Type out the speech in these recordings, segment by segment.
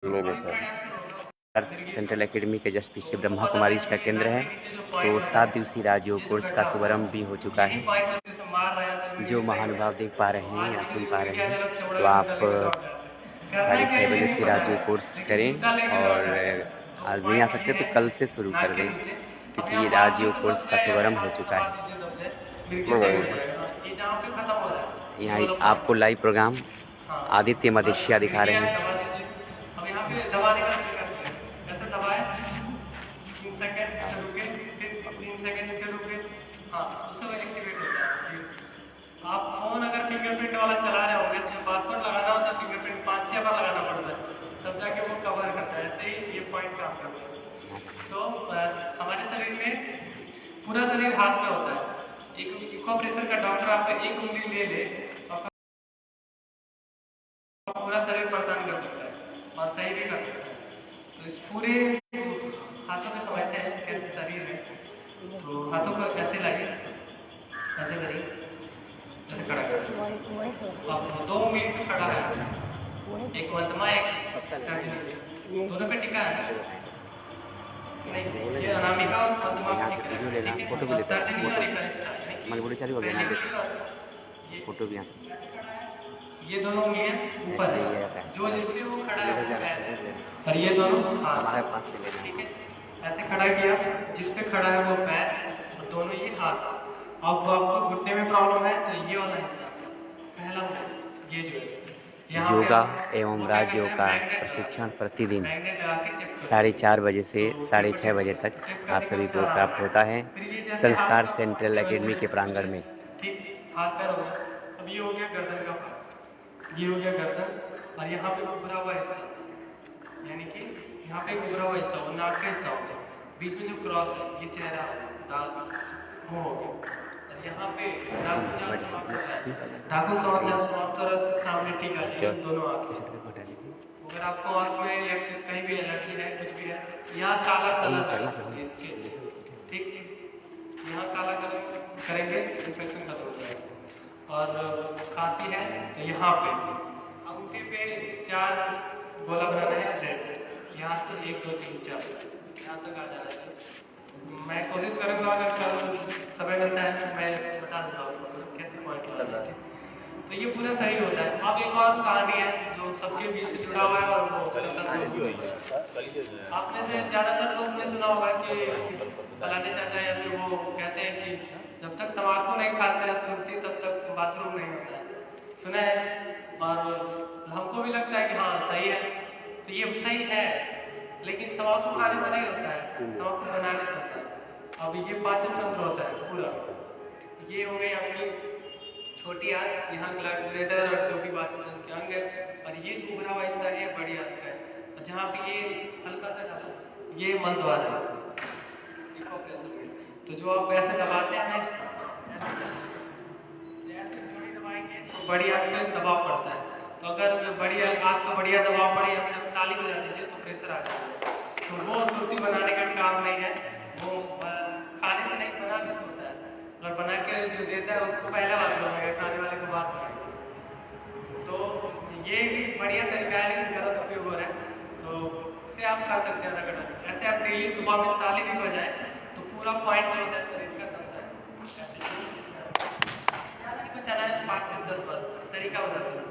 में देखा central academy के जस्ट पीछे ब्रह्मा कुमारी का केंद्र है। तो 7 दिवसीय राजयोग कोर्स का शुभारंभ भी हो चुका है। जो महानुभाव देख पा रहे हैं या सुन पा रहे हैं तो आप 6:30 बजे से राजयोग कोर्स करें, और आज नहीं आ सकते तो कल से शुरू कर दें, क्योंकि राजयोग कोर्स का शुभारंभ हो चुका है। यहाँ आपको लाइव प्रोग्राम आदित्य मदेशिया दिखा रहे हैं। दबाने का ऐसे दबाए 3 सेकंड रुके, फिर 3 सेकंड रुके, हाँ उससे वो एक्टिवेट होता है। आप फोन अगर फिंगरप्रिंट वाला चला रहे होंगे तो पासवर्ड लगाना होता है, फिंगरप्रिंट 5-6 बार लगाना पड़ता है, तब जाके वो कवर करता है। ऐसे ही ये पॉइंट काम करता है। तो हमारे शरीर में पूरा शरीर हाथ में होता है। एक इक्वाप्रेशर का डॉक्टर आपका एक उंगली ले ले और पूरा शरीर परेशान कर सकता है और सही भी कर सकता है। तो इस पूरे हाथों में समझते हैं कैसे शरीर है। तो हाथों को ऐसे लाइए, ऐसे करिए, ऐसे खड़ा करिए। अब 2 मिनट खड़ा है, एक मध्यमा एक तर्जनी, दोनों पे टिका है। ये अनामिका और मध्यमा फोटो भी लेता तर्जनी और एक कनिष्ठा, मजबूरी चालू हो गया ना, फोटो भी ये दोनों उंगलियां ऊपर है, जो जिसपे वो खड़ा है, और ये दोनों हमारे पास से लेना। ठीक है, ऐसे खड़ा किया, जिसपे खड़ा है वो पैर और दोनों ये हाथ। अब आपको घुटने में प्रॉब्लम है तो ये वाला हिस्सा पहला ये जो है योगा एवं राजयोग का प्रशिक्षण प्रतिदिन 4:30 बजे से 6:30 बजे तक आप सभी को प्राप्त होता है संस्कार सेंट्रल एकेडमी के प्रांगण में। ठीक, हाथ पैर हो गया। अब ये हो गया गर्दन का भाग, ये हो गया गर्दन, और यहाँ पे उभरा हुआ हिस्सा, यानी कि यहाँ पे उभरा हुआ हिस्सा वो नाक का हिस्सा हो गया। बीच में जो क्रॉस है ये चेहरा दाल मुंह हो गया, और यहाँ पे नाखून जहाँ समाप्त होता है, नाखून जहाँ समाप्त हो रहा है उसके सामने ठीक है दोनों आँखें। अगर आपको आँख में या कहीं भी एलर्जी है, कुछ भी है, यहाँ काला कलर इसके, ठीक है, यहाँ काला कलर करेंगे इन्फेक्शन खत्म हो जाएगा। और खांसी है तो यहाँ पे अंगूठे पे 4 गोला बनाना है, यहाँ से 1 2 3 4 यहाँ तक आ जाना है। मैं कोशिश करूँगा अगर कल समय मिलता है तो मैं बता दूँगा आपको कैसे पॉइंट लगाना है। तो ये पूरा सही होता है। अब एक और कहानी है जो सबके बीच से जुड़ा हुआ है, और वो आपने से ज़्यादातर लोग ने सुना होगा कि फलाने चाचा या फिर वो कहते हैं कि जब तक तम्बाकू नहीं खाते हैं सुनती तब तक बाथरूम नहीं होता है, सुना है। और हमको भी लगता है कि हाँ सही है, तो ये सही है, लेकिन तम्बाकू खाने से नहीं होता है, तम्बाकू बनाने से होता है। अब ये पाचन तंत्र होता है पूरा। ये हो गई आपकी छोटी आंत, यहाँ ग्लैंडर और जो भी पाचन तंत्र के अंग है, और ये जो उभरा हुआ हिस्सा है बड़ी आंत का है, और जहाँ पे ये हल्का सा डाला ये मल द्वार है। तो जो आप ऐसे दबाते हैं जोड़ी दबाएंगे तो बड़ी आंत में दबाव पड़ता है। तो अगर बड़ी आंत को बढ़िया दबाव पड़े या फिर ताली बजा दीजिए तो प्रेशर आ जाएगा। तो वो सुर्ती बनाने का काम नहीं है, वो खाने से नहीं बना भी होता है, और बना के जो देता है उसको पहला बात बनाएगा, खाने वाले को बात बनाएगा। तो ये भी बढ़िया तरीका है, लेकिन गलत उपयोग हो रहा है। तो इसे आप खा सकते हैं रगड़, ऐसे आप डेली सुबह में ताली भी बजाएं तो पूरा पॉइंट जो होता है शरीर का बनता है। बचाना है 5 से 10 बार, तरीका बताते हैं।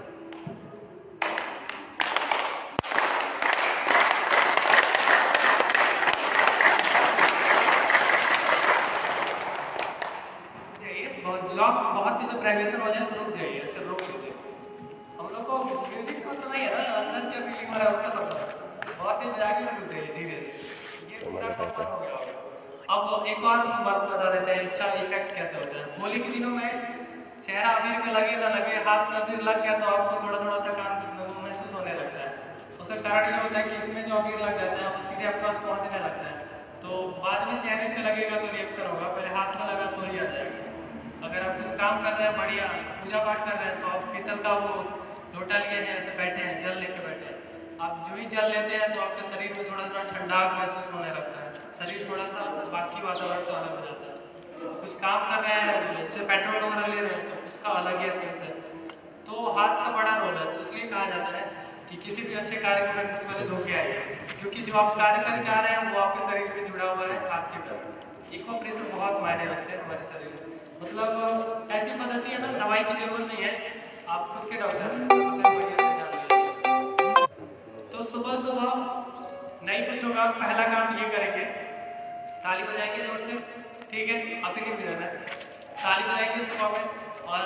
बहुत ही जो प्राइवेशन हो जाए तो रुक जाइए, ऐसे रोक लीजिए। हम लोग को म्यूजिक तो नहीं है ना, अंदर क्या फीलिंग हो रहा है उसका पता, बहुत ही जाके रुक जाइए धीरे धीरे। ये पूरा कंफर्म हो गया। अब एक और बात बता देते हैं इसका इफेक्ट कैसे होता है। होली के दिनों में चेहरा अबीर में लगे ना लगे, हाथ में अबीर लग गया तो आपको थोड़ा थोड़ा थकान महसूस होने लगता है। उसका कारण ये होता है कि इसमें जो अबीर लग जाता है वो सीधे आपके पास पहुँचने लगता है, तो बाद में चेहरे पे लगेगा तो रिएक्शन होगा, पहले हाथ में लगा तो ही आ जाएगा। अगर आप कुछ काम कर रहे हैं बढ़िया पूजा पाठ कर रहे हैं तो आप पीतल का वो लोटा लिए हैं, ऐसे बैठे हैं, जल लेके बैठे हैं, आप जो ही जल लेते हैं तो आपके शरीर में थोड़ा सा ठंडा महसूस होने लगता है, शरीर थोड़ा सा बाकी वातावरण से अलग हो जाता है। कुछ काम कर रहे हैं जैसे पेट्रोल वगैरह ले रहे हैं तो उसका अलग ही सेंस है। तो हाथ का बड़ा रोल है, तो इसलिए कहा जाता है कि किसी भी अच्छे कार्य को करने से पहले धो के आइए, क्योंकि जो आप कार्य करके आ रहे हैं वो आपके शरीर में जुड़ा हुआ है हाथ के तरफ। इको प्रेशर बहुत मायने रखते हैं हमारे शरीर में। मतलब ऐसी पद्धति है ना, दवाई की जरूरत नहीं है, आप खुद के डॉक्टर हैं। तो सुबह सुबह नहीं कुछ होगा, पहला काम ये करेंगे, ताली बजाएंगे जोर से, ठीक है, आप ही नहीं रहना है, ताली बजाएंगे सुबह में। और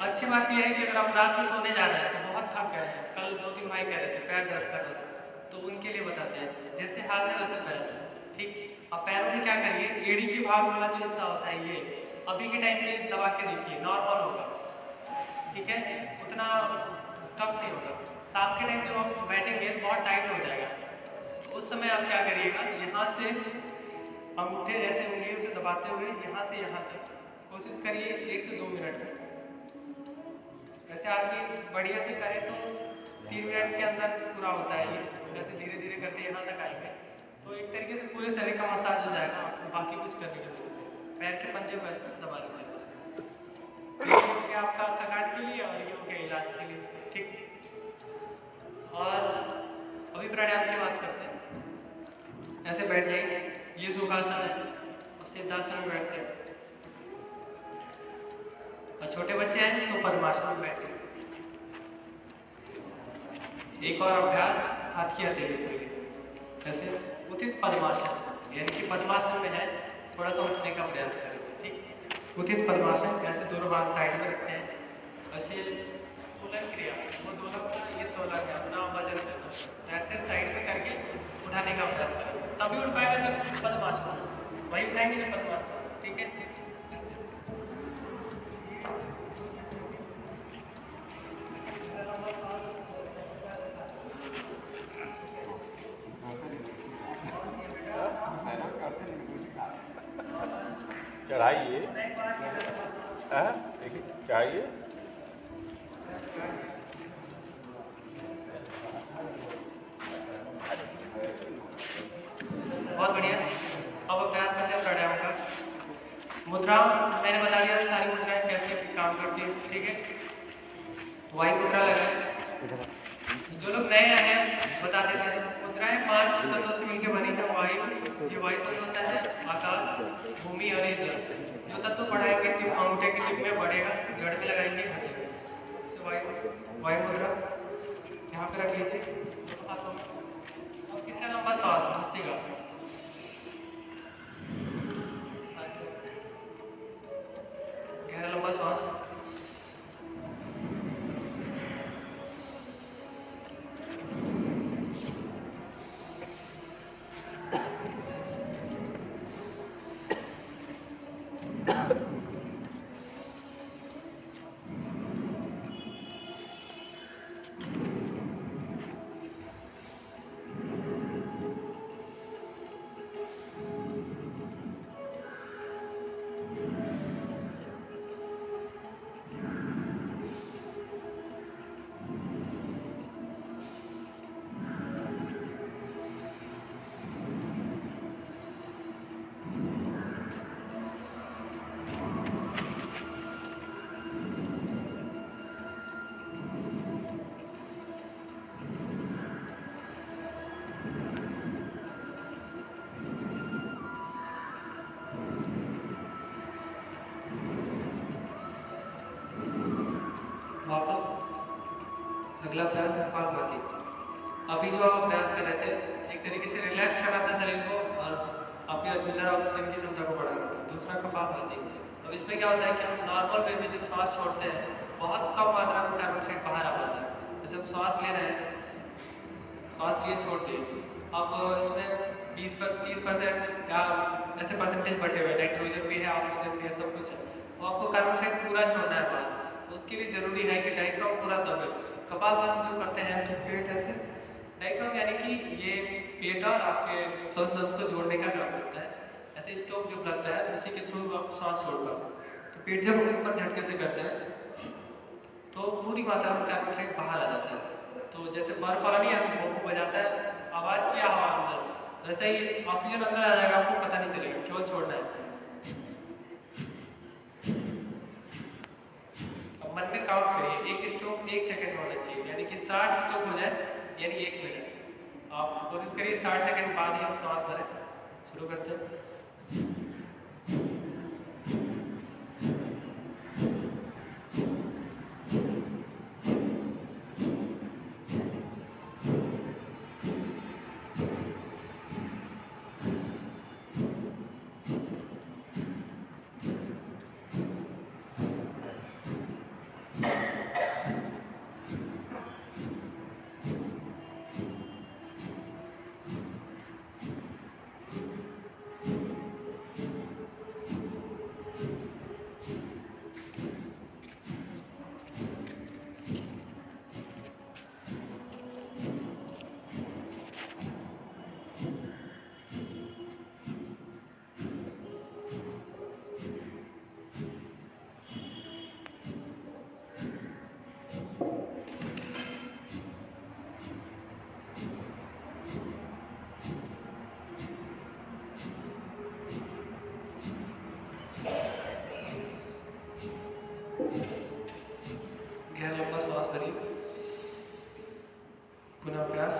अच्छी बात यह है कि अगर आप रात में सोने जा रहे हैं तो बहुत थक गए हैं, कल 2-3 भाई कह रहे थे पैर दर्द कर रहे थे, तो उनके लिए बताते हैं जैसे हाथ है वैसे पैर, ठीक। अब पैरों में क्या करिए, एड़ी के भाग वाला जो हिस्सा होता है ये अभी के टाइम में दबा के देखिए, नॉर्मल होगा, ठीक है, उतना टफ नहीं होगा। शाम के टाइम जब आप बैठेंगे बहुत टाइट हो जाएगा, तो उस समय आप क्या करिएगा, यहाँ से अंगूठे जैसे उंगलियों से दबाते हुए यहाँ से यहाँ तक कोशिश करिए 1 से 2 मिनट में। वैसे आदमी बढ़िया से करे तो 3 मिनट के अंदर पूरा होता है ये, वैसे धीरे धीरे करके यहाँ तक आएंगे तो एक तरीके से पूरे शरीर का मसाज हो जाएगा, आपको बाकी कुछ करने की जरूरत नहीं। पैर के पंजे को ऐसे दबा लीजिए बस। ये हो गया आपका थकान के लिए और ये हो गया इलाज के लिए, ठीक। और अभी प्राणायाम की बात करते हैं। ऐसे बैठ जाइए, ये सुखासन है, अब सिद्धासन में बैठते हैं। और छोटे बच्चे हैं तो पद्मासन में बैठे। एक और अभ्यास हाथ की हथेली के लिए, जैसे उचित पद्मासन, यानी कि पद्मासन में है थोड़ा तो उठने का प्रयास करें, ठीक। उचित पद्मासन, ऐसे दोनों हाथ साइड में रखते हैं, ऐसे दोलक क्रिया, वो दोलक ये दोलक है अपना वजन देना, ऐसे साइड में करके उठाने का प्रयास करें, तभी उठ पाएगा जब पद्मासन, वही उठाएंगे जब पद्मासन, ठीक है। चढ़ाइए, देखिए चढ़ाइए, बहुत बढ़िया। अब अभ्यास करते हैं प्राणायाम का। मुद्रा मैंने बता दिया सारी मुद्राएं कैसे काम करती है, ठीक है। वायु मुद्रा लगाए, जो लोग नए आए हैं बता देते हैं। मुद्राएं 5 तत्वों से मिलकर बनी है। वायु, ये वायु तत्व होता है आकाश, भूमि और जल। जो तत्व बढ़ाएंगे अंगूठे की टिप में बढ़ेगा, जड़ में लगाएंगे हटेगा। वायु मुद्रा यहाँ पे रख लीजिए। अब कितना लंबा श्वास हंसते का, गहरा लंबा श्वास, वापस अगला अभ्यास है कपालभाति। अभी जो आप अभ्यास कर रहे थे एक तरीके से रिलैक्स कर रहा था शरीर को और आपके अंदर ऑक्सीजन की क्षमता को बढ़ा रहा था। दूसरा कपालभाति। अब इसमें क्या होता है कि हम नॉर्मल वे में जो श्वास छोड़ते हैं बहुत कम मात्रा में कार्बन डाइऑक्साइड बाहर आ पाता है। जैसे हम श्वास ले रहे हैं, श्वास लिए छोड़ते हैं, अब इसमें 20-30% या ऐसे परसेंटेज बढ़े हुए, नाइट्रोजन भी है, ऑक्सीजन भी है, सब कुछ है। तो आपको कार्बन डाइऑक्साइड पूरा छोड़ना है बाहर। उसके लिए जरूरी है कि डायफ्राम पूरा दबे। कपालभाति जो करते हैं तो पेट ऐसे, डायफ्राम यानी कि ये पेट और आपके श्वसन तंत्र को जोड़ने का काम करता है। ऐसे स्टोक जो लगता है उसी के थ्रू आप सांस छोड़ पाते। तो पेट जब ऊपर झटके से करते हैं तो पूरी मात्रा में कार्बन डाइऑक्साइड बाहर आ जाता है। तो जैसे बर्फ वाला नहीं ऐसे भोंपू बजाता है, आवाज किया हवा अंदर, वैसे ही ऑक्सीजन अंदर आ जाएगा, आपको पता नहीं चलेगा, केवल छोड़ना है। मन में काउंट करिए, एक स्ट्रोक 1 सेकंड होना चाहिए, यानी कि 60 स्ट्रोक करीब 60 सेकंड बाद ही हम सांस भरें शुरू करते हैं। गहरा लंबा श्वास भरिए, पुनः प्रयास।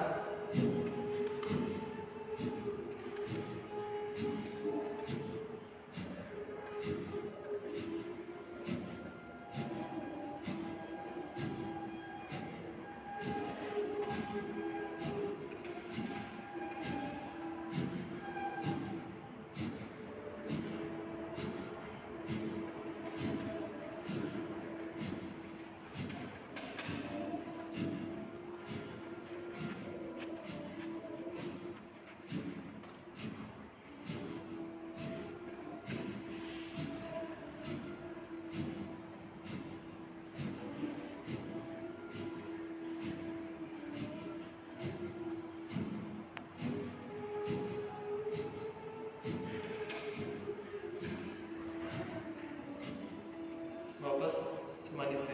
वापस सामान्य से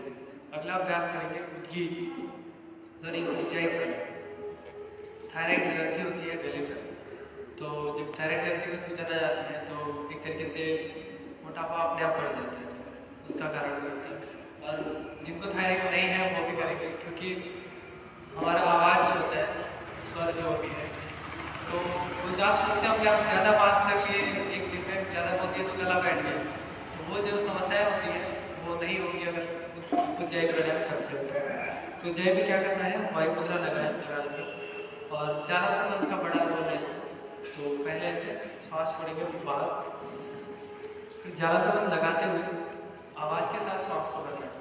अगला अभ्यास करेंगे उद्गीत, ध्वनि को ऊंचाई पर। थायराइड ग्रंथि होती है गले पर, तो जब थायराइड ग्रंथि को सूचना जाती है तो एक तरीके से मोटापा अपने आप बढ़ जाता है, उसका कारण भी होता है। और जिनको थायराइड नहीं है वो भी करेंगे, क्योंकि हमारा आवाज़ जो होता है, स्वर जो भी है, तो वो जब आप सोचते हो कि आप ज़्यादा बात कर लिए, एक डिफेक्ट ज़्यादा होती है तो गला बैठ गया, तो वो जो समस्याएं होती हैं वो नहीं होगी अगर कुछ जय प्राणायाम करते हो। तो जय में क्या करना है, वायु मुद्रा लगा देंगे और चारों मंत्र का बड़ा रोल है। तो पहले ऐसे श्वास छोड़ेंगे बाहर, फिर ज्यादा मन लगाते हुए आवाज के साथ श्वास को करना है।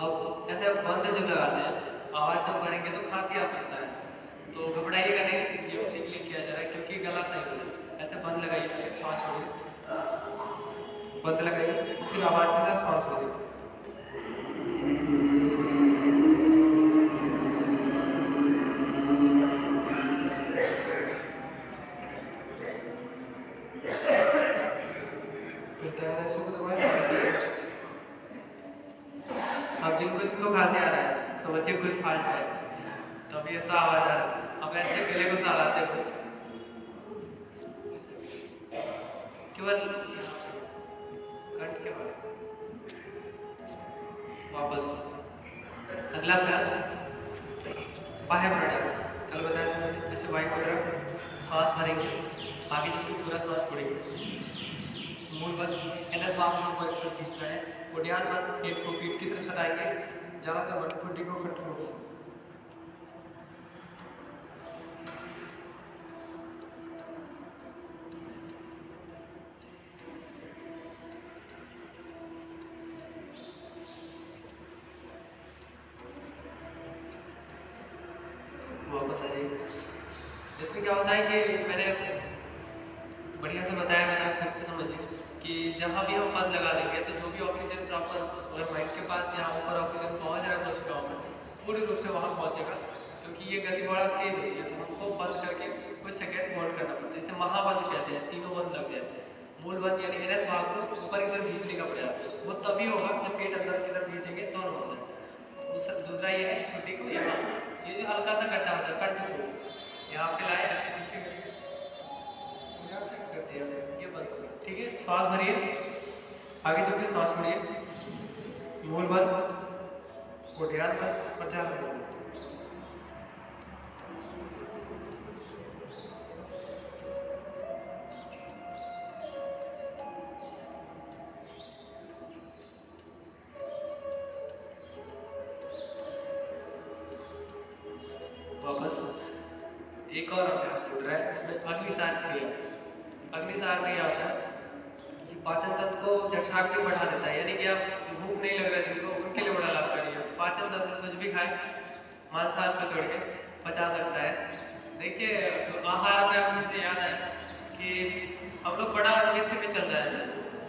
अब ऐसे बंद जब लगाते हैं, आवाज जब भरेंगे तो खांसी आ सकता है, तो घबराइएगा नहीं, ये उसी के लिए किया जा रहा है क्योंकि गला सही हो जाए। ऐसे बंद लगाइए, श्वास छोड़िए, बंद लगाइए, फिर आवाज के साथ श्वास छोड़िए। अब जिनको खांसी आ रहा है समझिए कुछ फाल्ट है, तो अभी ऐसा आवाज आ रहा है। अब ऐसे गले को सहलाते हो, केवल कंठ के बारे वापस। अगला अभ्यास बाह्य प्राणायाम, कल बताया था मैंने। ऐसे वायु मुद्रा, श्वास भरेंगे, आगे चलकर पूरा श्वास छोड़ेंगे। मूल बल एनएस वाम को तीसरा है, उड्डयन बल पेट को पीठ की तरफ सटाएंगे, ज्यादातर बल ठुड्डी को कंट्रोल से। वापस आ जाइए। इसमें क्या होता है कि मैंने बढ़िया से बताया, मैंने फिर से समझिए कि जहाँ भी हम बंद लगा देंगे तो जो भी ऑक्सीजन प्रॉपर अगर माइंड के पास यहाँ ऊपर ऑक्सीजन पहुँच रहा है कोशिकाओं में, पूरी रूप से वहाँ पहुँचेगा, क्योंकि ये गति बड़ा तेज होती है। तो हमको बंद करके कुछ सेकेंड होल्ड करना पड़ता है, इसे महाबंद कहते हैं, तीनों बंद लग जाते हैं। मूल बंद यानी एनएस भाग को ऊपर की तरफ खींचने का प्रयास, वो तभी होगा जब पेट अंदर की तरफ खींचेंगे दोनों हो जाए। दूसरा ये है छोटी को यहाँ, ये जो हल्का सा गड्ढा होता है कंठ को यहाँ पे लाए, ऐसे पीछे करके यहाँ से कर दिया, ये बंद हो गया। ठीक है, श्वास भरिए, आगे चल के श्वास भरिए, मूल बंद, कोटियार बंद और चार बंद। वापस एक और अभ्यास हो रहा है, इसमें अग्निसार क्रिया। अग्निसार क्रिया होता है कि पाचन तंत्र को जठराग्नि बढ़ा देता है, यानी कि आप जो भूख नहीं लग रहा है जिनको, उनके लिए बड़ा लाभकारी है। पाचन तंत्र कुछ भी खाए मांसाहार को छोड़ के पचा सकता है। देखिए आहार में अब मुझे याद आया कि हम लोग बड़ा लिफ्ट में चल रहा है,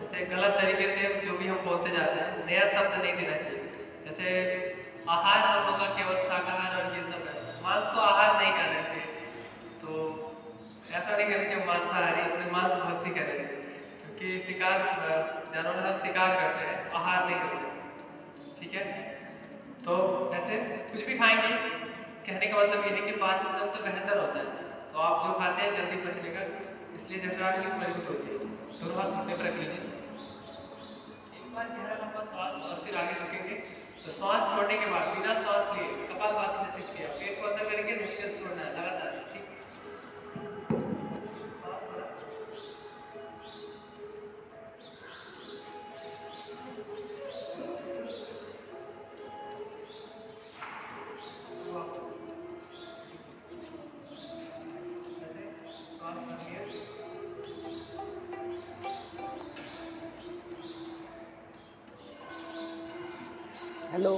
जैसे गलत तरीके से जो भी हम बोलते जाते हैं, नया शब्द नहीं देना चाहिए। जैसे आहार हम लोग का केवल शाकाहार और ये सब है, मांस को आहार नहीं करना चाहिए। तो ऐसा नहीं करना चाहिए मांसाहारी, अपने मांस भक्षी करना चाहिए, क्योंकि शिकार जानवर सब शिकार करते हैं, आहार नहीं करते। ठीक है, तो ऐसे कुछ भी खाएंगे, कहने का मतलब ये है कि पाचन तंत्र तो बेहतर होता है, तो आप जो खाते हैं जल्दी पचने का, इसलिए जठराग्नि मजबूत होती है। दोनों हाथ घुटने पर रख लीजिए, एक बार गहरा लंबा श्वास और फिर आगे झुकेंगे। तो श्वास छोड़ने के बाद बिना श्वास लिए कपालभाति से शिफ्ट किया, पेट को अंदर करेंगे, निश्चित छोड़ना है लगातार। ठीक, हेलो,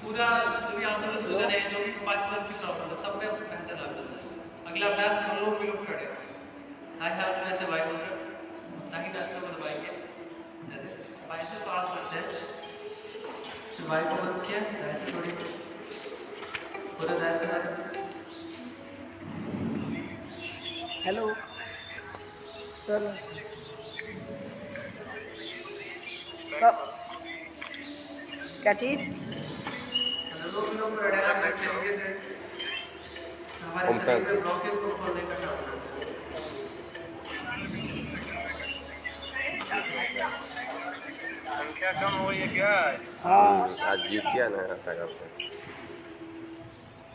पूरा जो भी आंतों में सूजन है, जो भी पाचन की प्रॉब्लम है, सब में बेहतर लाभ है। अगला अभ्यास अनुलोम विलोम खड़े, दाएं हाथ में ऐसे वायुमंत्र दाहिने हाथ में दबाएंगे, ऐसे बाएं से पास करते हैं, फिर वायु को बंद किया, दाएं से थोड़ी पूरा दाएं से हाथ। हेलो सर, क्या चीज? अनुलोम विलोम खड़े आप बैठे होंगे से हमारे शरीर में ब्लॉकेज को खोलने का काम करते हैं। संख्या कम हो ये क्या है? हाँ, आज जीत गया ना सागर से,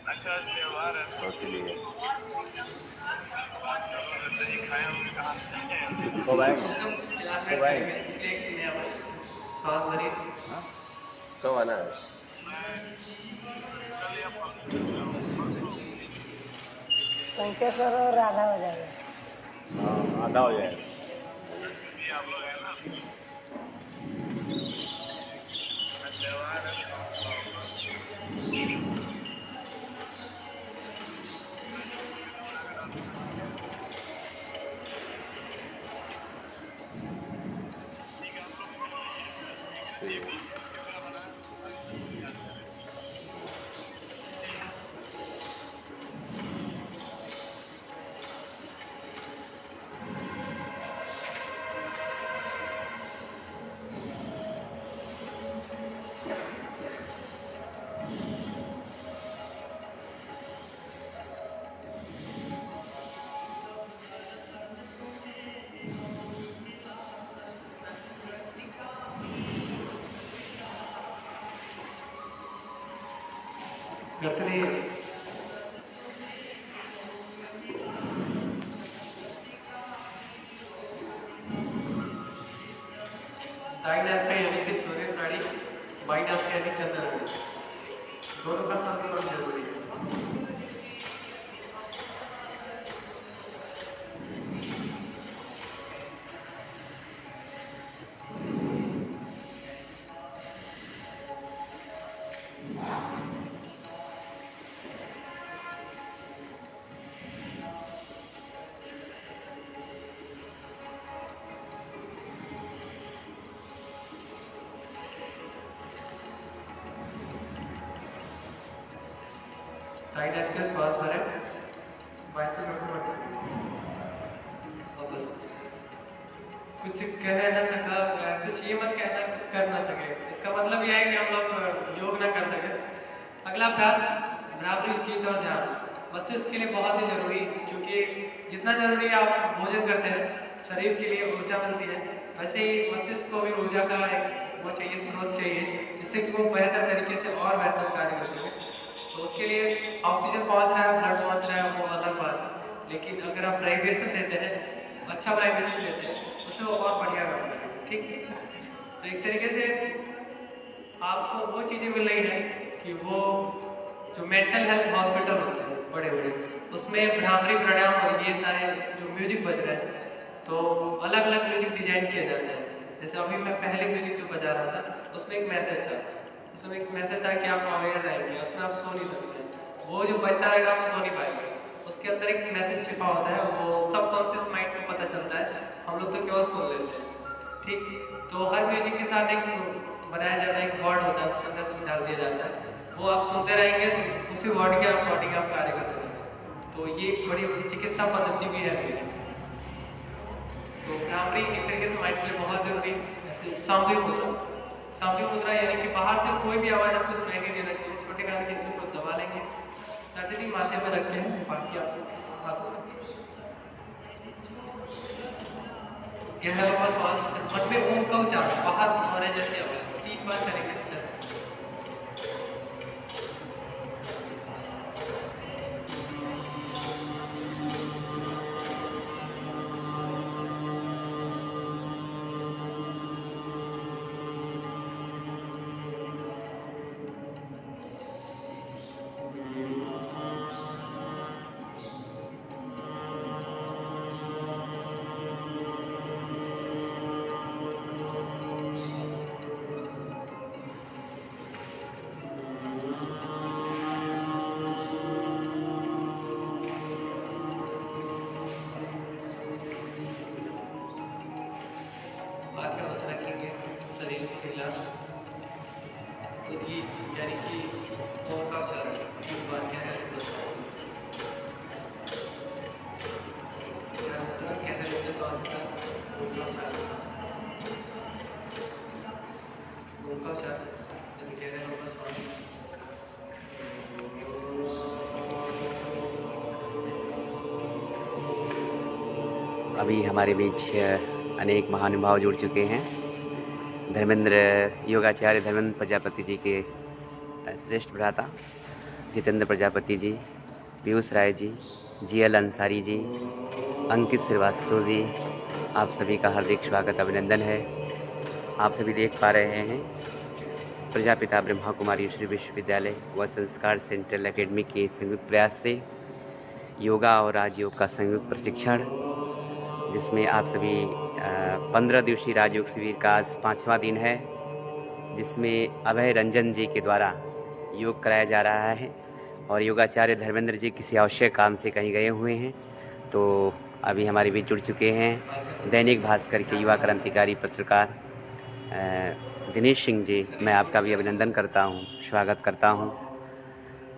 अच्छा त्योहार है इसलिए दही खाए हम कहाँ कब आएंगे? कब आएंगे? श्वास भरिए, कब आना है? संख्या सर और आधा हो जाएगा। हाँ, आधा हो जाएगा। आप लोग है ना त्योहार है गठरी दाहिने हाथ में यानी कि सूर्य नाड़ी, बाईं हाथ में यानी चंद्र नाड़ी, दोनों का संतुलन जरूरी है। टाइट ऐसे के श्वास भरें, बाइसेप्स रखो मत, वापस कुछ कह ना सका, कुछ ये मत कहना कुछ कर ना सके, इसका मतलब यह है कि हम लोग योग ना कर सके। अगला अभ्यास बराबरी की तरफ ध्यान, मस्तिष्क के लिए बहुत ही जरूरी, क्योंकि जितना जरूरी आप भोजन करते हैं शरीर के लिए ऊर्जा मिलती है, वैसे ही मस्तिष्क को भी ऊर्जा का एक वो चाहिए, स्रोत चाहिए, जिससे कि वो बेहतर तरीके से और बेहतर कार्य कर सके। तो उसके लिए ऑक्सीजन पहुंच रहा है, ब्लड पहुंच रहा है, वो अलग बात है, लेकिन अगर आप वाइब्रेशन देते हैं, अच्छा वाइब्रेशन देते हैं, उससे वो और बढ़िया करता है। ठीक, तो एक तरीके से आपको वो चीज़ें मिल रही हैं कि वो जो मेंटल हेल्थ हॉस्पिटल होते हैं बड़े बड़े, उसमें भ्रामरी प्राणायाम और ये सारे जो म्यूजिक बज रहे हैं, तो अलग अलग म्यूजिक डिजाइन किया जाता है। जैसे अभी मैं पहले म्यूजिक जो बजा रहा था, उसमें एक मैसेज था, उसमें एक मैसेज था कि आप अवेयर रहेंगे, उसमें आप सो नहीं सकते, वो जो बजता रहेगा आप सो नहीं पाएंगे, उसके अंदर एक मैसेज छिपा होता है, वो सबकॉन्शियस माइंड को पता चलता है, हम लोग तो केवल सुन लेते हैं। ठीक, तो हर म्यूजिक के साथ एक बनाया जाता है, एक वर्ड होता है, उसके अंदर डाल दिया जाता है, वो आप सुनते रहेंगे तो उसी वर्ड के अकॉर्डिंग आप कार्य करते रहेंगे। तो ये बड़ी चिकित्सा पद्धति भी है म्यूजिक। तो भ्रामरी एक तरीके से माइंड के लिए बहुत जरूरी है। ऐसे सामूहिक मुद्रा, सामूहिक मुद्रा यानी कि बाहर से कोई भी आवाज़ आपको सुनाई नहीं देना चाहिए, छोटे कान के हिस्से को दबा लेंगे, सर्जरी माथे में रख के, बाकी आप हाथों से गहरा लंबा श्वास, मन में ओम का उच्चारण, बाहर होने जैसे आवाज 3 बार करेंगे। यानी कि ओम का उच्चारण 3 बार क्या है, कैसे लेते श्वास का ओम का उच्चारण जैसे कह रहे हैं बस श्वास। अभी हमारे बीच अनेक महानुभाव जुड़ चुके हैं। धर्मेंद्र योगाचार्य धर्मेंद्र प्रजापति जी के श्रेष्ठ भ्राता जितेंद्र प्रजापति जी, पीयूष राय जी, जीएल अंसारी जी, अंकित श्रीवास्तव जी, आप सभी का हार्दिक स्वागत अभिनंदन है। आप सभी देख पा रहे हैं प्रजापिता ब्रह्मा कुमारी ईश्वरी विश्वविद्यालय व संस्कार सेंट्रल एकेडमी के संयुक्त प्रयास से योगा और राजयोग का संयुक्त प्रशिक्षण, जिसमें आप सभी 15 दिवसीय राजयोग शिविर का आज 5वां दिन है, जिसमें अभय रंजन जी के द्वारा योग कराया जा रहा है और योगाचार्य धर्मेंद्र जी किसी आवश्यक काम से कहीं गए हुए हैं, तो अभी हमारे बीच जुड़ चुके हैं दैनिक भास्कर के युवा क्रांतिकारी पत्रकार दिनेश सिंह जी। मैं आपका भी अभिनंदन करता हूं, स्वागत करता हूं।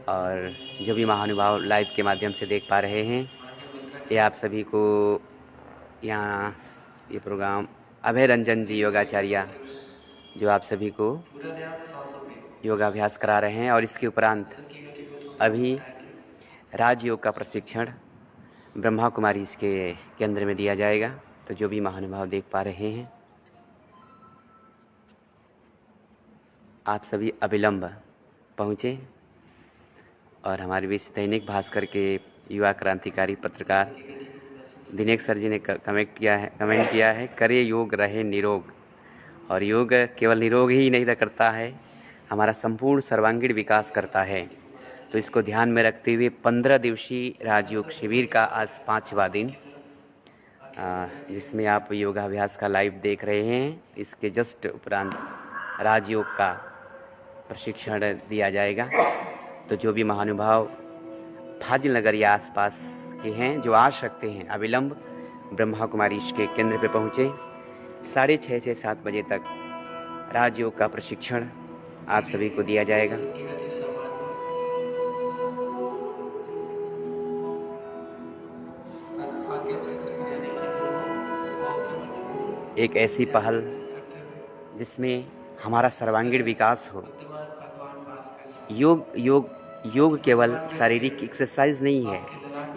और जो भी महानुभाव लाइव के माध्यम से देख पा रहे हैं, ये आप सभी को यहाँ ये प्रोग्राम अभय रंजन जी योगाचार्य जो आप सभी को योगाभ्यास करा रहे हैं, और इसके उपरांत अभी राजयोग का प्रशिक्षण ब्रह्मा कुमारी इसके केंद्र में दिया जाएगा। तो जो भी महानुभाव देख पा रहे हैं, आप सभी अविलंब पहुँचे और हमारे बीच दैनिक भास्कर के युवा क्रांतिकारी पत्रकार दिनेश सर जी ने कमेंट किया है करे योग रहे निरोग। और योग केवल निरोग ही नहीं करता है, हमारा संपूर्ण सर्वांगीण विकास करता है। तो इसको ध्यान में रखते हुए 15 दिवसीय राजयोग शिविर का आज 5वां दिन, जिसमें आप योगाभ्यास का लाइव देख रहे हैं, इसके जस्ट उपरांत राजयोग का प्रशिक्षण दिया जाएगा। तो जो भी महानुभाव फाजिल नगर या आसपास के हैं, जो आश रखते हैं, अविलंब ब्रह्मा कुमारी के केंद्र पर पहुँचे। 6:30 से 7 बजे तक राजयोग का प्रशिक्षण आप सभी को दिया जाएगा। एक ऐसी पहल जिसमें हमारा सर्वांगीण विकास हो। योग केवल शारीरिक एक्सरसाइज नहीं है,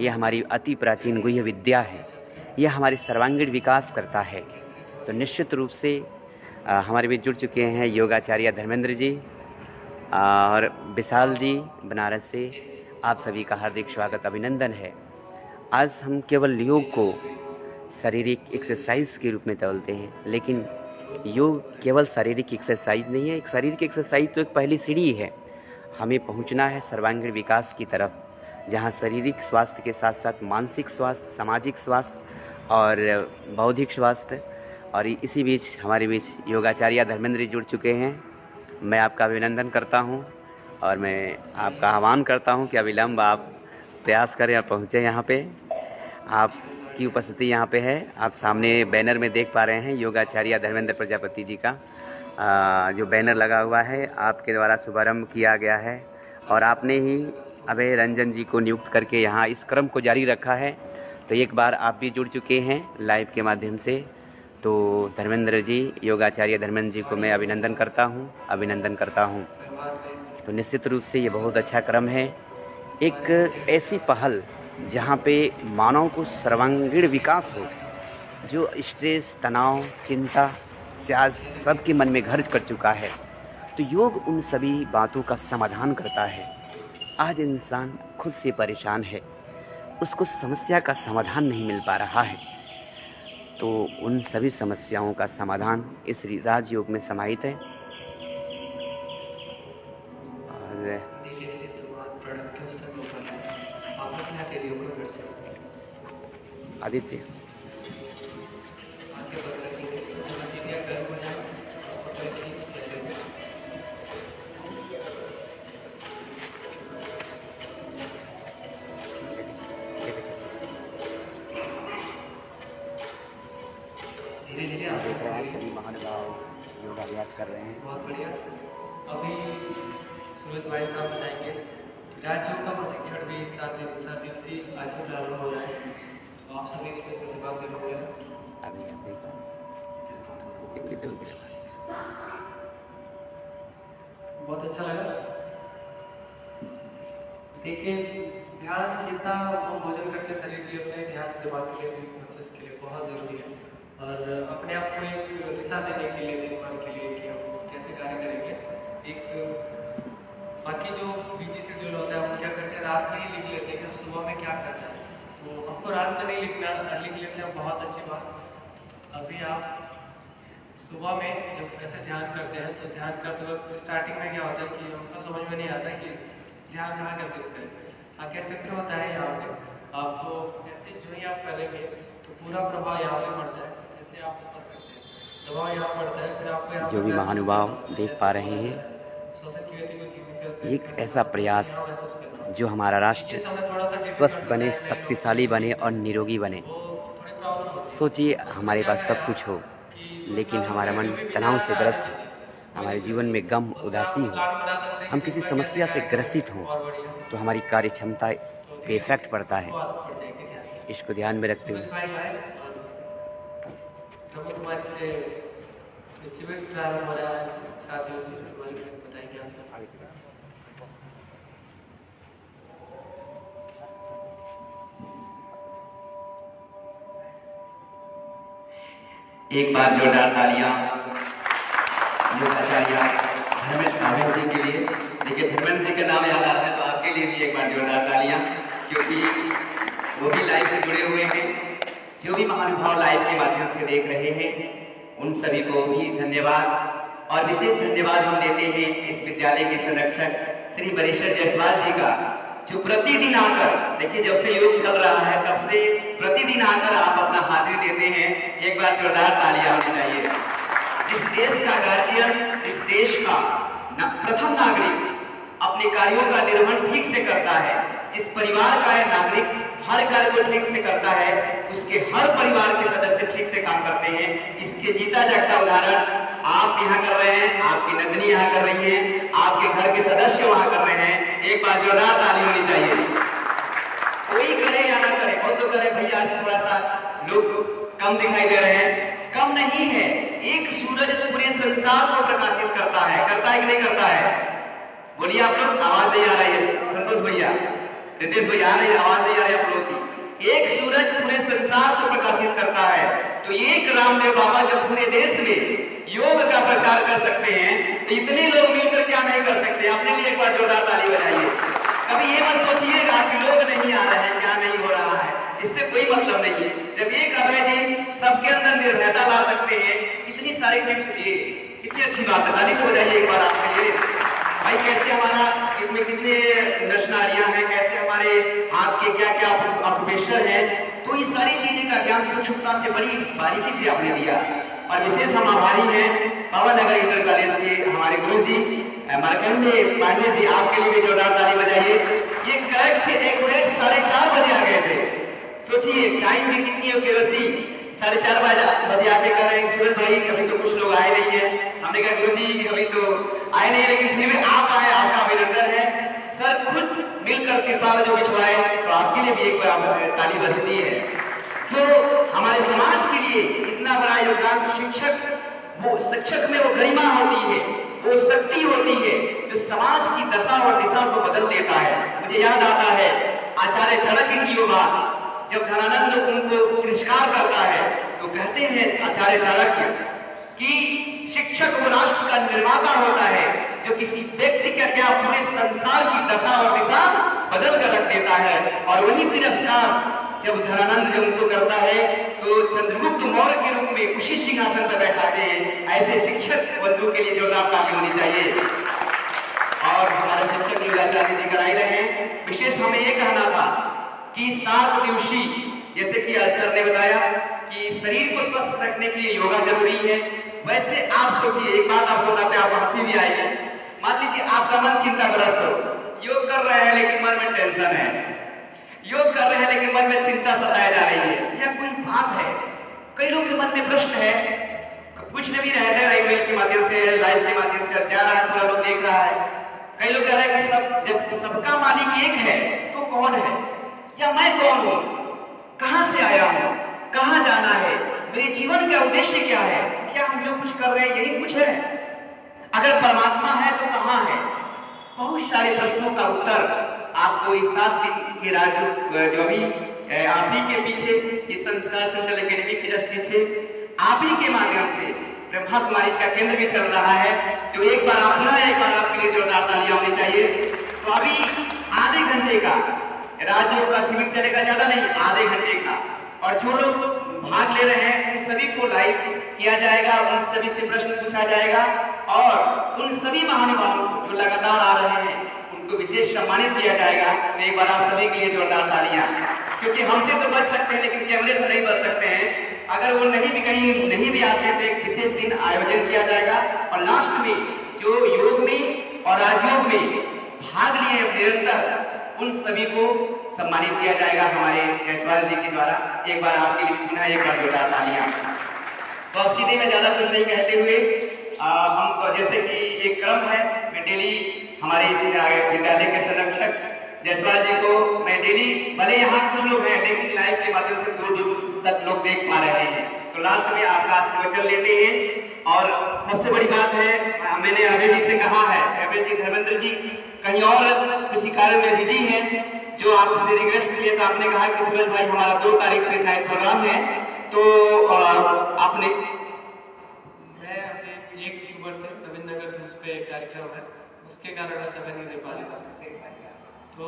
ये हमारी अति प्राचीन गुह्य विद्या है, ये हमारे सर्वांगीण विकास करता है। तो निश्चित रूप से हमारे बीच जुड़ चुके हैं योगाचार्य धर्मेंद्र जी और विशाल जी बनारस से। आप सभी का हार्दिक स्वागत अभिनंदन है। आज हम केवल योग को शारीरिक एक्सरसाइज के रूप में तोलते हैं, लेकिन योग केवल शारीरिक एक्सरसाइज नहीं है। एक शारीरिक एक्सरसाइज तो एक पहली सीढ़ी है। हमें पहुंचना है सर्वांगीण विकास की तरफ, जहां शारीरिक स्वास्थ्य के साथ साथ मानसिक स्वास्थ्य, सामाजिक स्वास्थ्य और बौद्धिक स्वास्थ्य। और इसी बीच हमारे बीच योगाचार्य धर्मेंद्र जी जुड़ चुके हैं। मैं आपका अभिनंदन करता हूं और मैं आपका आह्वान करता हूं कि अविलंब आप प्रयास करें और पहुँचें यहाँ पे। आपकी उपस्थिति यहाँ पे है। आप सामने बैनर में देख पा रहे हैं योगाचार्य धर्मेंद्र प्रजापति जी का जो बैनर लगा हुआ है, आपके द्वारा शुभारंभ किया गया है और आपने ही अभय रंजन जी को नियुक्त करके यहाँ इस क्रम को जारी रखा है। तो एक बार आप भी जुड़ चुके हैं लाइव के माध्यम से। तो धर्मेंद्र जी, योगाचार्य धर्मेंद्र जी को मैं अभिनंदन करता हूँ। तो निश्चित रूप से ये बहुत अच्छा क्रम है, एक ऐसी पहल जहाँ पे मानव को सर्वांगीण विकास हो। जो स्ट्रेस, तनाव, चिंता से आज सबके मन में घर कर चुका है, तो योग उन सभी बातों का समाधान करता है। आज इंसान खुद से परेशान है, उसको समस्या का समाधान नहीं मिल पा रहा है, तो उन सभी समस्याओं का समाधान इस राजयोग में समाहित है। और आदित्य धीरे-धीरे देख रहे हैं सभी महानुभाव योगाभ्यास कर रहे हैं। बहुत बढ़िया। अभी सूरज भाई साहब बताएंगे राजयोग का प्रशिक्षण भी 7 दिवसीय आज से प्रारंभ हो रहा है, तो आप सभी इसमें प्रतिभाग जरूर करें। अभी आप देखो बहुत अच्छा लगा। देखिए, ध्यान जितना हम भोजन करते हैं शरीर के लिए, अपने ध्यान दिमाग के लिए, मस्तिष्क के लिए बहुत ज़रूरी है। और अपने आप को एक दिशा देने के लिए, दिमाग के लिए कि हम कैसे कार्य करेंगे। एक बाकी जो बिजी शेड्यूल होता है, हम क्या करते हैं, रात में ही लिख लेते हैं कि हम सुबह में क्या करना है। तो हमको रात में नहीं लिखना, लिख लेते हैं, बहुत अच्छी बात। अभी आप सुबह में जब ऐसे ध्यान करते हैं, तो ध्यान करते वक्त स्टार्टिंग में क्या होता है कि हमको समझ में नहीं आता कि ध्यान कहाँ करते हैं। आगे चक्र होता है यहाँ पे, आपको ऐसे जो ही आप करेंगे तो पूरा प्रभाव यहाँ पे पड़ता है। जैसे आप ऊपर करते हैं, दबाव यहाँ पड़ता है, फिर आपको यहाँ जो भी महानुभाव देख पा रहे हैं, एक ऐसा प्रयास जो हमारा राष्ट्र स्वस्थ बने, शक्तिशाली बने और निरोगी बने। सोचिए, हमारे पास सब कुछ हो, लेकिन हमारा मन तनाव से ग्रस्त हो, हमारे जीवन में गम, उदासी हो, हम किसी समस्या से ग्रसित हों, तो हमारी कार्य क्षमता पे इफेक्ट पड़ता है। इसको ध्यान में रखते हुए एक बार जोरदार तालियां योगाचार्य धर्मेंद्र जी के लिए। देखिए, धर्मेंद्र जी का नाम याद आता है तो आपके लिए भी एक बार जोरदार तालियां, क्योंकि वो भी लाइव से जुड़े हुए हैं। जो भी महानुभाव लाइव के माध्यम से देख रहे हैं, उन सभी को भी धन्यवाद। और विशेष धन्यवाद हम देते हैं इस विद्यालय के संरक्षक श्री वरेश्वर जायसवाल जी का, जो प्रतिदिन आकर, देखिए जब से योग चल रहा है तब से प्रतिदिन आकर आप अपना हाजिरी देते हैं। एक बार जोरदार तालियां होनी चाहिए। इस देश का गार्जियन, इस देश का प्रथम नागरिक अपने कार्यों का निर्वहन ठीक से करता है। जिस परिवार का नागरिक हर कार्य को ठीक से करता है, उसके हर परिवार के सदस्य ठीक से काम करते हैं। इसके जीता जागता उदाहरण आप यहाँ कर रहे हैं, आपकी नंदनी यहाँ कर रही है, आपके घर के सदस्य वहाँ कर रहे हैं। एक बार जोरदार ताली होनी चाहिए। कोई करे या ना करे, वो तो करे भैया, आज थोड़ा सा लोग कम दिखाई दे रहे हैं। कम नहीं है। एक सूरज पूरे संसार को प्रकाशित करता है कि नहीं करता है? बोलिए आप लोग, आवाज नहीं आ रही है। संतोष भैया, रितेश भैया, आ रही है आवाज? नहीं आ रही आप लोगों की? एक सूरज पूरे संसार को प्रकाशित करता है। तो एक रामदेव बाबा जब पूरे देश में योग का प्रचार कर सकते हैं तो इतने लोग मिलकर क्या नहीं कर सकते? अपने लिए एक बार जोरदार ताली बजाइए। कभी ये मत सोचिएगा कि लोग नहीं आ रहे हैं, क्या नहीं हो रहा है, इससे कोई मतलब नहीं है। जब एक अभय जी सबके अंदर निर्भयता ला सकते हैं, इतनी सारी टिप्स दिए, कितनी अच्छी बात है। ताली तो बजाइए एक बार आपके लिए। भाई कैसे हमारा इसमें कितने नशनारियां हैं, कैसे हमारे हाथ के क्या क्या ऑक्यूपेशन है, तो इस सारी चीजें का ज्ञान सूक्ष्मता से बड़ी बारीकी से आपने दिया। और विशेष हम आभारी हैं पावन नगर इंटर कॉलेज के हमारे गुरु जी मार्कंडे पांडे जी, आपके लिए भी जोरदार ताली बजाइए। ये करेक्ट से 4:30 बजे आ गए थे। सोचिए टाइम में कितनी हो केवसी, 4:30 बजे आके कर रहे हैं सूरज भाई, कभी तो कुछ लोग आए नहीं है। हमने कहा गुरु जी कभी तो आए नहीं, लेकिन फिर भी आप आए, आपका अभिनंदन है। सर खुद मिलकर कृपाल जो बिछवाए, तो आपके लिए भी एक बार ताली बजती है। जो हमारे समाज के लिए इतना बड़ा योगदान, शिक्षक में वो गरिमा होती है, वो शक्ति होती है जो समाज की दशा और दिशा को बदल देता है। मुझे याद आता है आचार्य चाणक्य की बात, जब धनानंद उनको तिरस्कार करता है तो कहते हैं आचार्य चाणक्य कि शिक्षक वो राष्ट्र का निर्माता होता है जो किसी व्यक्ति का क्या पूरे संसार की दशा और दिशा बदल कर रख देता है। और वही तिरस्कार जब धनानंद जब उनको करता है तो चंद्रगुप्त मौर्य के रूप में उसी सिंहासन पर बैठाते हैं। ऐसे शिक्षक बंधु के लिए जोरदार ताली होनी चाहिए। और हमारे शिक्षक लोग आचार्य जी कराई रहे हैं। विशेष हमें ये कहना था कि 7 दिवसीय, जैसे कि सर ने बताया कि शरीर को स्वस्थ रखने के लिए योगा जरूरी है, वैसे आप सोचिए, एक बात आपको बताते हैं, आप हंसी भी आएगी। मान लीजिए आपका मन चिंताग्रस्त हो, योग कर रहे हैं लेकिन मन में टेंशन है, योग कर रहे हैं लेकिन मन में चिंता सताई जा रही है, यह कोई बात है? कई लोगों के मन में प्रश्न है, कुछ नहीं रहे थे, ईमेल के माध्यम से, लाइव के माध्यम से जा रहा है, पूरा लोग देख रहा है। कई लोग कह रहे हैं कि जब सबका मालिक एक है तो कौन है, या मैं कौन हूं, कहां से आया हूं, कहां जाना है, मेरे जीवन का उद्देश्य क्या है, क्या हम जो कुछ कर रहे हैं यही कुछ है? अगर परमात्मा है तो कहां है? बहुत सारे प्रश्नों का उत्तर आपको इस 7 दिन के राज जो भी आप ही के पीछे, इस संस्कार सेंट्रल एकेडमी के जस्ट पीछे आप ही के माध्यम से ब्रह्मा कुमारी का केंद्र भी चल रहा है। तो एक बार आपके लिए जोरदार तालियां होनी चाहिए। तो अभी आधे घंटे का राजयोग का शिविर चलेगा, ज्यादा नहीं, आधे घंटे का। और जो लोग भाग ले रहे हैं उन सभी को लाइव किया जाएगा, उन सभी से प्रश्न पूछा जाएगा और उन सभी महानुभावों जो लगातार आ रहे हैं उनको विशेष सम्मानित किया जाएगा। तो एक बार आप सभी के लिए जोरदार तालियां, क्योंकि हमसे तो बच सकते हैं लेकिन कैमरे से नहीं बच सकते हैं। अगर वो कहीं नहीं भी आते हैं तो एक विशेष दिन आयोजन किया जाएगा और लास्ट में जो योग में और राजयोग में भाग लिए निरंतर उन सभी को सम्मानित किया जाएगा हमारे जायसवाल जी के द्वारा। एक बार आपके लिए पुनः एक बार जोरदार तालियां। तो अब सीधे में ज्यादा कुछ नहीं कहते हुए हम तो जैसे कि एक क्रम है, मैं डेली हमारे इस विद्यालय के संरक्षक जायसवाल जी को मैं डेली, भले यहाँ कुछ लोग हैं लेकिन लाइव के माध्यम से दूर दूर तक लोग देख पा रहे हैं, तो लास्ट में आपका आशीर्वचन लेते हैं। और सबसे बड़ी बात है, मैंने अभय जी से कहा है, अभय जी धर्मेंद्र जी कहीं और किसी कार्य में बिजी हैं, जो आपसे रिक्वेस्ट किए तो आपने कहा कि सूरज भाई हमारा 2 तारीख से शायद प्रोग्राम है, तो आपने मैं अपने 1 अक्टूबर से रविंद्र नगर उस पे कार्यक्रम है, उसके कारण मैं समय नहीं दे पा रहा, तो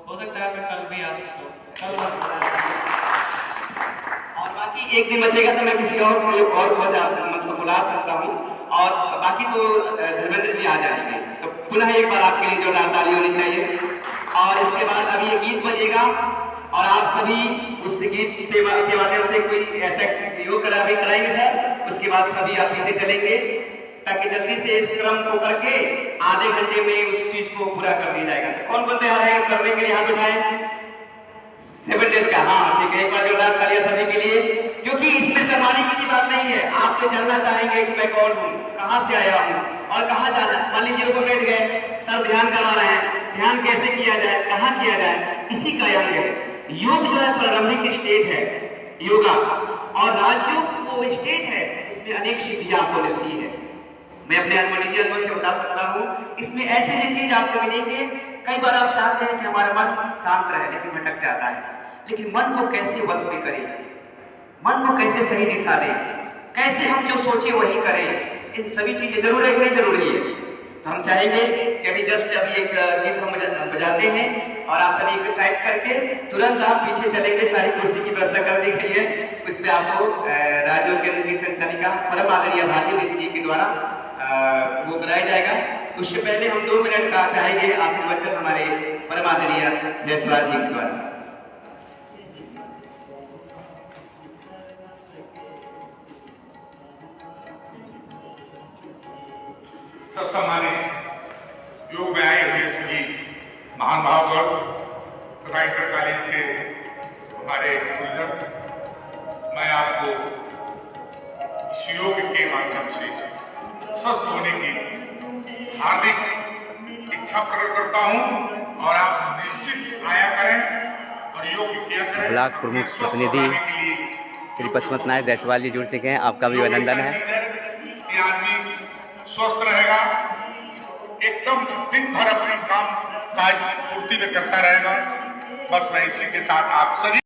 हो सकता है मैं कल भी आ सकता हूँ, कल आ सकता हूँ। और बाकी एक दिन बचेगा तो मैं किसी और मतलब बुला सकता हूँ, और बाकी तो धर्मेंद्र जी आ जाएंगे। तो पुनः एक बार आपके लिए जोरदार ताली होनी चाहिए। और इसके बाद अभी ये गीत बजेगा और आप सभी उस गीत के माध्यम से कोई ऐसा योग कराएंगे सर, उसके बाद सभी आप पीछे चलेंगे ताकि जल्दी से इस क्रम को करके आधे घंटे में उस चीज को पूरा कर दिया जाएगा। तो कौन बंदे आ रहे हैं करने के लिए, हाथ उठाएं। 7 डेज का, हाँ ठीक है, एक बार जोरदार तालियां सभी के लिए, क्योंकि इसमें शर्माने की बात नहीं है। आप तो जानना चाहेंगे कि मैं कौन हूँ, कहाँ से आया हूँ और कहाँ जाना। मान लीजिए ऊपर बैठ गए, सर ध्यान करवा रहे हैं, ध्यान कैसे किया जाए, कहाँ किया जाए, इसी का अंग है। योग जो है प्रारंभिक स्टेज है, योगा। और राजयोग वो स्टेज है जिसमें अनेक सिद्धियां आपको मिलती है। मैं अपने निजी अनुभव से बता सकता हूँ, इसमें ऐसे चीज आपको मिलेंगे। कई बार आप चाहते हैं कि हमारा मन शांत रहे, लेकिन भटक जाता है। लेकिन मन को कैसे वश में करें, मन को कैसे सही दिशा दें, कैसे हम जो सोचे वही करें, इन सभी चीजें जरूर है कि नहीं जरूरी है। तो हम चाहेंगे कि अभी जस्ट अभी एक गीत हम बजाते हैं और आप सभी एक्सरसाइज करके तुरंत आप पीछे चलेंगे। सारी कुर्सी की व्यवस्था कर दी गई है, उस पर आपको राजयोग केंद्र की संचालिका परम आदरणीय भारती दीदी जी के द्वारा वो कराया जाएगा। उससे पहले हम 2 मिनट का चाहेंगे आशीर्वचन हमारे परम आदरणीय जायसवाल जी के द्वारा। सम्मानित योग में आए हुए सभी महान भावगण तथा इंटर कॉलेज के हमारे गुरुजन, मैं आपको इस योग के माध्यम से स्वस्थ होने की हार्दिक इच्छा प्रकट करता हूं और आप निश्चित आया करें और योग किया करें। ब्लॉक प्रमुख प्रतिनिधि श्री पशुपत नायक जायसवाल जी जुड़ चुके हैं, आपका भी अभिनंदन है। ये आदमी स्वस्थ रहेगा, एकदम दिन भर अपने काम काज पूर्ति में करता रहेगा। बस मैं इसी के साथ आप सभी